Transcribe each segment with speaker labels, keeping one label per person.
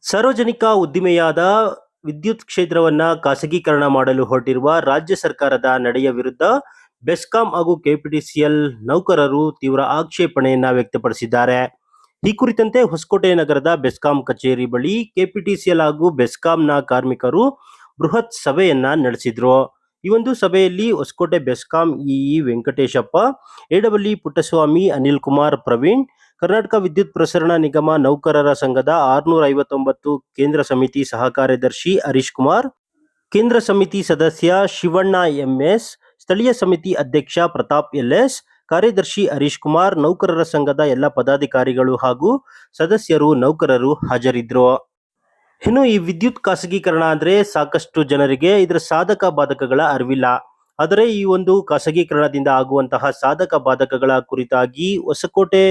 Speaker 1: ಸಾರ್ವಜನಿಕ ಉದ್ದಿಮೆಯಾದ ವಿದ್ಯುತ್ ಕ್ಷೇತ್ರವನ್ನ ಖಾಸಗೀಕರಣ ಮಾಡಲು ಹೊರಟಿರುವ ರಾಜ್ಯ ಸರ್ಕಾರದ ನಡೆಯ ವಿರುದ್ಧ ಬೆಸ್ಕಾಂ ಹಾಗೂ ಕೆಪಿಟಿಸಿಎಲ್ ನೌಕರರು ತೀವ್ರ ಆಕ್ಷೇಪಣೆಯನ್ನ ವ್ಯಕ್ತಪಡಿಸಿದ್ದಾರೆ. ಈ ಕುರಿತಂತೆ ಹೊಸಕೋಟೆ ನಗರದ ಬೆಸ್ಕಾಂ ಕಚೇರಿ ಬಳಿ ಕೆಪಿಟಿಸಿಎಲ್ ಹಾಗೂ ಬೆಸ್ಕಾಂನ ಕಾರ್ಮಿಕರು ಬೃಹತ್ ಸಭೆಯನ್ನ ನಡೆಸಿದ್ರು. ಈ ಒಂದು ಸಭೆಯಲ್ಲಿ ಹೊಸಕೋಟೆ ಬೆಸ್ಕಾಂ ಇಇ ವೆಂಕಟೇಶಪ್ಪ, ಎಡಬಲ್ಲಿ ಪುಟ್ಟಸ್ವಾಮಿ, ಅನಿಲ್ ಕುಮಾರ್, ಪ್ರವೀಣ್, ಕರ್ನಾಟಕ ವಿದ್ಯುತ್ ಪ್ರಸರಣ ನಿಗಮ ನೌಕರರ ಸಂಘದ 659 ಕೇಂದ್ರ ಸಮಿತಿ ಸಹ ಕಾರ್ಯದರ್ಶಿ ಹರೀಶ್ ಕುಮಾರ್, ಕೇಂದ್ರ ಸಮಿತಿ ಸದಸ್ಯ ಶಿವಣ್ಣ ಎಂಎಸ್, ಸ್ಥಳೀಯ ಸಮಿತಿ ಅಧ್ಯಕ್ಷ ಪ್ರತಾಪ್ ಎಲ್ಎಸ್, ಕಾರ್ಯದರ್ಶಿ ಹರೀಶ್ ಕುಮಾರ್, ನೌಕರರ ಸಂಘದ ಎಲ್ಲ ಪದಾಧಿಕಾರಿಗಳು ಹಾಗೂ ಸದಸ್ಯರು, ನೌಕರರು ಹಾಜರಿದ್ದರು. ಇನ್ನು ಈ ವಿದ್ಯುತ್ ಖಾಸಗೀಕರಣ ಅಂದ್ರೆ ಸಾಕಷ್ಟು ಜನರಿಗೆ ಇದರ ಸಾಧಕ ಬಾಧಕಗಳ ಅರಿವಿಲ್ಲ. ಆದರೆ ಈ ಒಂದು ಖಾಸಗೀಕರಣದಿಂದ ಆಗುವಂತಹ ಸಾಧಕ ಬಾಧಕಗಳ ಕುರಿತಾಗಿ ಹೊಸಕೋಟೆ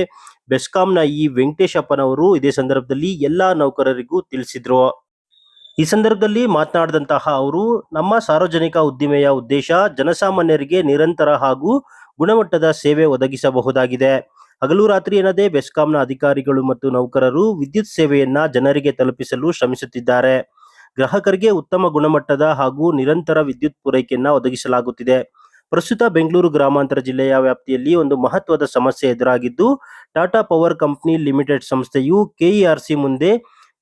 Speaker 1: ಬೆಸ್ಕಾಂನ ಈ ವೆಂಕಟೇಶಪ್ಪನವರು ಇದೇ ಸಂದರ್ಭದಲ್ಲಿ ಎಲ್ಲಾ ನೌಕರರಿಗೂ ತಿಳಿಸಿದ್ರು. ಈ ಸಂದರ್ಭದಲ್ಲಿ ಮಾತನಾಡಿದಂತಹ ಅವರು, ನಮ್ಮ ಸಾರ್ವಜನಿಕ ಉದ್ದಿಮೆಯ ಉದ್ದೇಶ ಜನಸಾಮಾನ್ಯರಿಗೆ ನಿರಂತರ ಹಾಗೂ ಗುಣಮಟ್ಟದ ಸೇವೆ ಒದಗಿಸಬಹುದಾಗಿದೆ. ಹಗಲು ರಾತ್ರಿ ಎನ್ನದೇ ಬೆಸ್ಕಾಂನ ಅಧಿಕಾರಿಗಳು ಮತ್ತು ನೌಕರರು ವಿದ್ಯುತ್ ಸೇವೆಯನ್ನ ಜನರಿಗೆ ತಲುಪಿಸಲು ಶ್ರಮಿಸುತ್ತಿದ್ದಾರೆ. ಗ್ರಾಹಕರಿಗೆ ಉತ್ತಮ ಗುಣಮಟ್ಟದ ಹಾಗೂ ನಿರಂತರ ವಿದ್ಯುತ್ ಪೂರೈಕೆಯನ್ನ ಒದಗಿಸಲಾಗುತ್ತಿದೆ. ಪ್ರಸ್ತುತ ಬೆಂಗಳೂರು ಗ್ರಾಮಾಂತರ ಜಿಲ್ಲೆಯ ವ್ಯಾಪ್ತಿಯಲ್ಲಿ ಒಂದು ಮಹತ್ವದ ಸಮಸ್ಯೆ ಎದುರಾಗಿದ್ದು, ಟಾಟಾ ಪವರ್ ಕಂಪನಿ ಲಿಮಿಟೆಡ್ ಸಂಸ್ಥೆಯು ಕೆಇಆರ್ಸಿ ಮುಂದೆ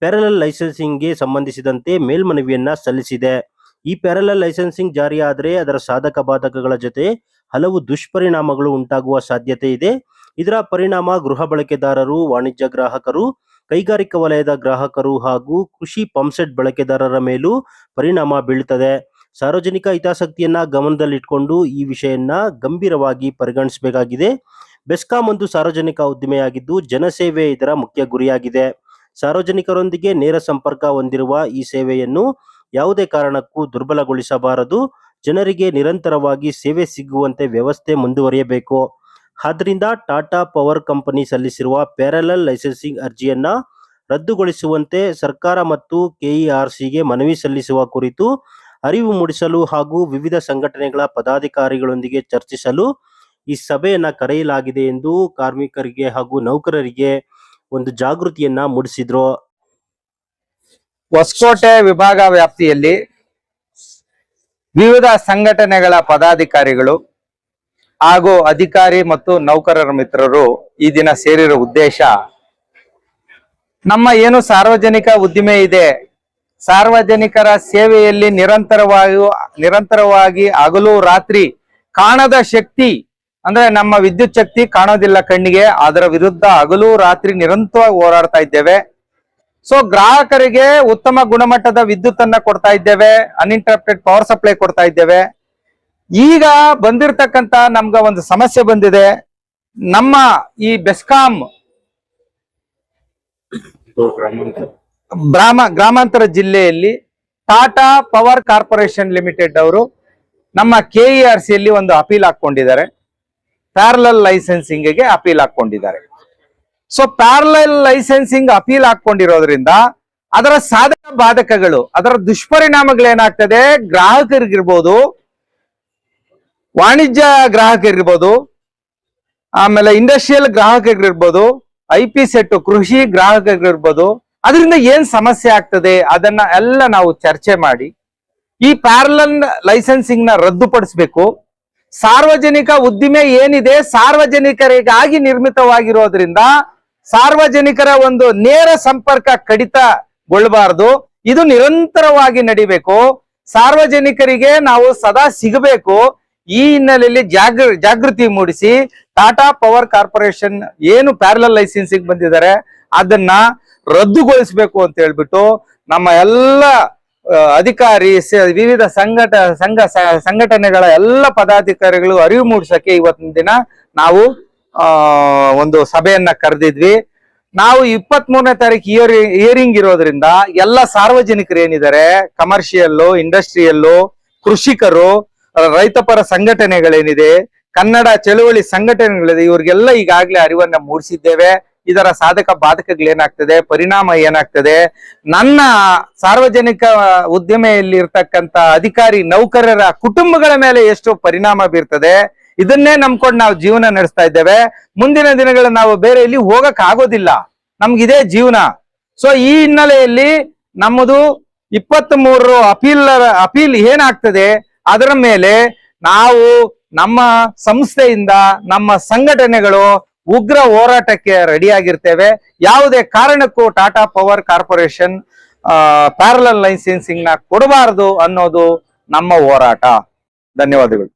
Speaker 1: ಪ್ಯಾರಲಲ್ ಲೈಸೆನ್ಸಿಂಗ್ಗೆ ಸಂಬಂಧಿಸಿದಂತೆ ಮೇಲ್ಮನವಿಯನ್ನ ಸಲ್ಲಿಸಿದೆ. ಈ ಪ್ಯಾರಲಲ್ ಲೈಸೆನ್ಸಿಂಗ್ ಜಾರಿಯಾದರೆ ಅದರ ಸಾಧಕ ಬಾಧಕಗಳ ಜೊತೆ ಹಲವು ದುಷ್ಪರಿಣಾಮಗಳು ಉಂಟಾಗುವ ಸಾಧ್ಯತೆ ಇದೆ. ಇದರ ಪರಿಣಾಮ ಗೃಹ ಬಳಕೆದಾರರು, ವಾಣಿಜ್ಯ ಗ್ರಾಹಕರು, ಕೈಗಾರಿಕಾ ವಲಯದ ಗ್ರಾಹಕರು ಹಾಗೂ ಕೃಷಿ ಪಂಪ್ಸೆಟ್ ಬಳಕೆದಾರರ ಮೇಲೂ ಪರಿಣಾಮ ಬೀಳುತ್ತದೆ. ಸಾರ್ವಜನಿಕ ಹಿತಾಸಕ್ತಿಯನ್ನ ಗಮನದಲ್ಲಿಟ್ಟುಕೊಂಡು ಈ ವಿಷಯನ್ನ ಗಂಭೀರವಾಗಿ ಪರಿಗಣಿಸಬೇಕಾಗಿದೆ. ಬೆಸ್ಕಾಂ ಒಂದು ಸಾರ್ವಜನಿಕ ಉದ್ದಿಮೆಯಾಗಿದ್ದು ಜನಸೇವೆ ಇದರ ಮುಖ್ಯ ಗುರಿಯಾಗಿದೆ. ಸಾರ್ವಜನಿಕರೊಂದಿಗೆ ನೇರ ಸಂಪರ್ಕ ಹೊಂದಿರುವ ಈ ಸೇವೆಯನ್ನು ಯಾವುದೇ ಕಾರಣಕ್ಕೂ ದುರ್ಬಲಗೊಳಿಸಬಾರದು. ಜನರಿಗೆ ನಿರಂತರವಾಗಿ ಸೇವೆ ಸಿಗುವಂತೆ ವ್ಯವಸ್ಥೆ ಮುಂದುವರಿಯಬೇಕು. ಆದ್ದರಿಂದ ಟಾಟಾ ಪವರ್ ಕಂಪನಿ ಸಲ್ಲಿಸಿರುವ ಪ್ಯಾರಲಲ್ ಲೈಸೆನ್ಸಿಂಗ್ ಅರ್ಜಿಯನ್ನ ರದ್ದುಗೊಳಿಸುವಂತೆ ಸರ್ಕಾರ ಮತ್ತು ಕೆಇಆರ್ಸಿಗೆ ಮನವಿ ಸಲ್ಲಿಸುವ ಕುರಿತು ಅರಿವು ಮೂಡಿಸಲು ಹಾಗೂ ವಿವಿಧ ಸಂಘಟನೆಗಳ ಪದಾಧಿಕಾರಿಗಳೊಂದಿಗೆ ಚರ್ಚಿಸಲು ಈ ಸಭೆಯನ್ನ ಕರೆಯಲಾಗಿದೆ ಎಂದು ಕಾರ್ಮಿಕರಿಗೆ ಹಾಗೂ ನೌಕರರಿಗೆ ಒಂದು ಜಾಗೃತಿಯನ್ನ ಮೂಡಿಸಿದ್ರು.
Speaker 2: ಹೊಸಕೋಟೆ ವಿಭಾಗ ವ್ಯಾಪ್ತಿಯಲ್ಲಿ ವಿವಿಧ ಸಂಘಟನೆಗಳ ಪದಾಧಿಕಾರಿಗಳು ಹಾಗೂ ಅಧಿಕಾರಿ ಮತ್ತು ನೌಕರರ ಮಿತ್ರರು ಈ ದಿನ ಸೇರಿರೋ ಉದ್ದೇಶ, ನಮ್ಮ ಏನು ಸಾರ್ವಜನಿಕ ಉದ್ದಿಮೆ ಇದೆ, ಸಾರ್ವಜನಿಕರ ಸೇವೆಯಲ್ಲಿ ನಿರಂತರವಾಗಿ ಹಗಲು ರಾತ್ರಿ ಕಾಣದ ಶಕ್ತಿ ಅಂದ್ರೆ ನಮ್ಮ ವಿದ್ಯುತ್ ಶಕ್ತಿ ಕಾಣೋದಿಲ್ಲ ಕಣ್ಣಿಗೆ, ಅದರ ವಿರುದ್ಧ ಹಗಲು ರಾತ್ರಿ ನಿರಂತರವಾಗಿ ಹೋರಾಡ್ತಾ ಇದ್ದೇವೆ. ಸೊ ಗ್ರಾಹಕರಿಗೆ ಉತ್ತಮ ಗುಣಮಟ್ಟದ ವಿದ್ಯುತ್ ಅನ್ನ ಕೊಡ್ತಾ ಇದ್ದೇವೆ, ಅನ್ಇಂಟರಪ್ಟೆಡ್ ಪವರ್ ಸಪ್ಲೈ ಕೊಡ್ತಾ ಇದ್ದೇವೆ. ಈಗ ಬಂದಿರತಕ್ಕಂತ ನಮ್ಗ ಒಂದು ಸಮಸ್ಯೆ ಬಂದಿದೆ. ನಮ್ಮ ಈ ಬೆಸ್ಕಾಂ ಗ್ರಾಮಾಂತರ ಜಿಲ್ಲೆಯಲ್ಲಿ ಟಾಟಾ ಪವರ್ ಕಾರ್ಪೊರೇಷನ್ ಲಿಮಿಟೆಡ್ ಅವರು ನಮ್ಮ ಕೆಇಆರ್ಸಿಯಲ್ಲಿ ಒಂದು ಅಪೀಲ್ ಹಾಕೊಂಡಿದ್ದಾರೆ. ಪ್ಯಾರಲಲ್ ಲೈಸೆನ್ಸಿಂಗ್ ಗೆ ಅಪೀಲ್ ಹಾಕೊಂಡಿದ್ದಾರೆ. ಸೊ ಪ್ಯಾರಲಲ್ ಲೈಸೆನ್ಸಿಂಗ್ ಅಪೀಲ್ ಹಾಕೊಂಡಿರೋದ್ರಿಂದ ಅದರ ಸಾಧಕ ಬಾಧಕಗಳು, ಅದರ ದುಷ್ಪರಿಣಾಮಗಳೇನಾಗ್ತದೆ, ಗ್ರಾಹಕರಿಗಿರ್ಬೋದು, ವಾಣಿಜ್ಯ ಗ್ರಾಹಕರಿರ್ಬೋದು, ಆಮೇಲೆ ಇಂಡಸ್ಟ್ರಿಯಲ್ ಗ್ರಾಹಕರಿರ್ಬೋದು, IP ಸೆಟ್ ಕೃಷಿ ಗ್ರಾಹಕರಿರ್ಬೋದು, ಅದರಿಂದ ಏನ್ ಸಮಸ್ಯೆ ಆಗ್ತದೆ ಅದನ್ನ ಎಲ್ಲ ನಾವು ಚರ್ಚೆ ಮಾಡಿ ಈ ಪ್ಯಾರಲಲ್ ಲೈಸೆನ್ಸಿಂಗ್ ನ ರದ್ದುಪಡಿಸಬೇಕು. ಸಾರ್ವಜನಿಕ ಉದ್ದಿಮೆ ಏನಿದೆ ಸಾರ್ವಜನಿಕರಿಗಾಗಿ ನಿರ್ಮಿತವಾಗಿರೋದ್ರಿಂದ ಸಾರ್ವಜನಿಕರ ಒಂದು ನೇರ ಸಂಪರ್ಕ ಕಡಿತಗೊಳ್ಳಬಾರದು. ಇದು ನಿರಂತರವಾಗಿ ನಡಿಬೇಕು. ಸಾರ್ವಜನಿಕರಿಗೆ ನಾವು ಸದಾ ಸಿಗಬೇಕು. ಈ ಹಿನ್ನೆಲೆಯಲ್ಲಿ ಜಾಗೃತಿ ಮೂಡಿಸಿ ಟಾಟಾ ಪವರ್ ಕಾರ್ಪೊರೇಷನ್ ಏನು ಪ್ಯಾರಲಲ್ ಲೈಸೆನ್ಸಿಂಗ್ ಬಂದಿದ್ದಾರೆ ಅದನ್ನ ರದ್ದುಗೊಳಿಸಬೇಕು ಅಂತ ಹೇಳ್ಬಿಟ್ಟು ನಮ್ಮ ಎಲ್ಲ ಅಧಿಕಾರಿ, ವಿವಿಧ ಸಂಘಟನೆಗಳ ಎಲ್ಲ ಪದಾಧಿಕಾರಿಗಳು ಅರಿವು ಮೂಡಿಸಕ್ಕೆ ಇವತ್ತಿನ ದಿನ ನಾವು ಒಂದು ಸಭೆಯನ್ನ ಕರೆದಿದ್ವಿ. ನಾವು 23ನೇ ತಾರೀಕು ಹಿಯರಿಂಗ್ ಇರೋದ್ರಿಂದ ಎಲ್ಲ ಸಾರ್ವಜನಿಕರು ಏನಿದ್ದಾರೆ, ಕಮರ್ಷಿಯಲ್ಲು, ಇಂಡಸ್ಟ್ರಿಯಲ್ಲು, ಕೃಷಿಕರು, ರೈತಪರ ಸಂಘಟನೆಗಳೇನಿದೆ, ಕನ್ನಡ ಚಳುವಳಿ ಸಂಘಟನೆಗಳಿದೆ, ಇವ್ರಿಗೆಲ್ಲ ಈಗಾಗಲೇ ಅರಿವನ್ನ ಮೂಡಿಸಿದ್ದೇವೆ. ಇದರ ಸಾಧಕ ಬಾಧಕಗಳೇನಾಗ್ತದೆ, ಪರಿಣಾಮ ಏನಾಗ್ತದೆ, ನನ್ನ ಸಾರ್ವಜನಿಕ ಉದ್ದಿಮೆಯಲ್ಲಿ ಇರ್ತಕ್ಕಂಥ ಅಧಿಕಾರಿ ನೌಕರರ ಕುಟುಂಬಗಳ ಮೇಲೆ ಎಷ್ಟು ಪರಿಣಾಮ ಬೀರ್ತದೆ, ಇದನ್ನೇ ನಂಬ್ಕೊಂಡು ನಾವು ಜೀವನ ನಡೆಸ್ತಾ ಇದ್ದೇವೆ. ಮುಂದಿನ ದಿನಗಳಲ್ಲಿ ನಾವು ಬೇರೆ ಎಲ್ಲಿ ಹೋಗಕ್ ಆಗೋದಿಲ್ಲ. ನಮ್ಗಿದೇ ಜೀವನ. ಸೊ ಈ ಹಿನ್ನೆಲೆಯಲ್ಲಿ ನಮ್ಮದು 23 ಅಪೀಲ್ ಏನಾಗ್ತದೆ ಅದರ ಮೇಲೆ ನಾವು ನಮ್ಮ ಸಂಸ್ಥೆಯಿಂದ ನಮ್ಮ ಸಂಘಟನೆಗಳು ಉಗ್ರ ಹೋರಾಟಕ್ಕೆ ರೆಡಿಯಾಗಿರ್ತೇವೆ. ಯಾವುದೇ ಕಾರಣಕ್ಕೂ Tata power corporation parallel licensing ನ ಕೊಡಬಾರದು ಅನ್ನೋದು ನಮ್ಮ ಹೋರಾಟ. ಧನ್ಯವಾದಗಳು.